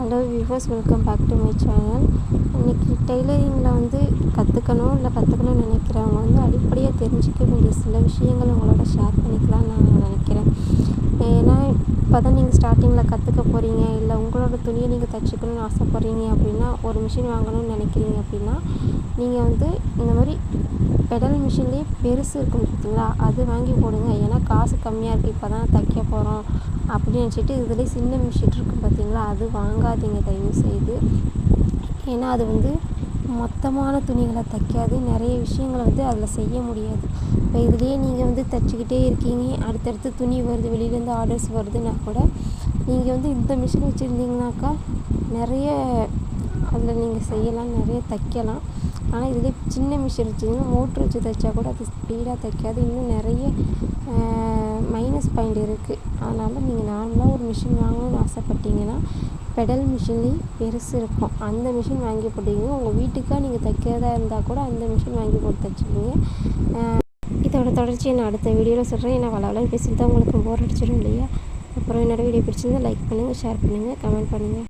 Hello viewers, welcome back to my channel. இன்றைக்கி டெய்லரிங்கில் கற்றுக்கணும்னு நினைக்கிறவங்க அடிப்படையாக தெரிஞ்சிக்க வேண்டிய சில விஷயங்கள் உங்களோட ஷேர் பண்ணிக்கலாம்னு நான் நினைக்கிறேன். ஏன்னா இப்போ தான் நீங்கள் ஸ்டார்டிங்கில் கற்றுக்க போகிறீங்க, இல்லை உங்களோட துணியை நீங்கள் தைச்சிக்கணும்னு ஆசைப்பட்றீங்க அப்படின்னா, ஒரு மிஷின் வாங்கணும்னு நினைக்கிறீங்க அப்படின்னா, நீங்கள் இந்த மாதிரி பெடல் மிஷின்லேயே பெருசு இருக்கும் பார்த்தீங்களா, அது வாங்கி போடுங்க. ஏன்னா காசு கம்மியாக இருக்குது, இப்போ தான் தைக்க போகிறோம் அப்படின்னு நினச்சிட்டு இதுலேயே சின்ன மிஷின் இருக்கும் பார்த்தீங்களா, அது வாங்காதீங்க தயவு செய்து. ஏன்னா அது மொத்தமான துணிகளை தைக்காது, நிறைய விஷயங்களை அதில் செய்ய முடியாது. இப்போ இதுலேயே நீங்கள் தைச்சிக்கிட்டே இருக்கீங்க, அடுத்தடுத்து துணி வருது, வெளியிலேருந்து ஆர்டர்ஸ் வருதுன்னா கூட நீங்கள் இந்த மிஷின் வச்சுருந்தீங்கனாக்கா நிறைய அதில் நீங்கள் செய்யலாம், நிறைய தைக்கலாம். ஆனால் இதுலேயே சின்ன மிஷின் வச்சிங்கன்னா மோட்ரு வச்சு தைச்சா கூட அது ஸ்பீடாக தைக்காது, இன்னும் நிறைய மைனஸ் பாயிண்ட் இருக்குது. அதனால் நீங்கள் நார்மலாக ஒரு மிஷின் வாங்கணும்னு ஆசைப்பட்டீங்கன்னா பெடல் மிஷின்லேயே பெருசு இருக்கும், அந்த மிஷின் வாங்கி போட்டீங்க. உங்கள் வீட்டுக்காக நீங்கள் தைக்கிறதா இருந்தால் கூட அந்த மிஷின் வாங்கி போட்டு தைச்சிக்கிங்க. இதோட தொடர்ச்சியை நான் அடுத்த வீடியோவில் சொல்கிறேன். ஏன்னா வளவலன்னு பேசிட்டு தான் உங்களுக்கு போர் அடிச்சிடும் இல்லையா. அப்புறம் என்னோடய வீடியோ பிடிச்சிருந்தால் லைக் பண்ணுங்கள், ஷேர் பண்ணுங்கள், கமெண்ட் பண்ணுங்கள்.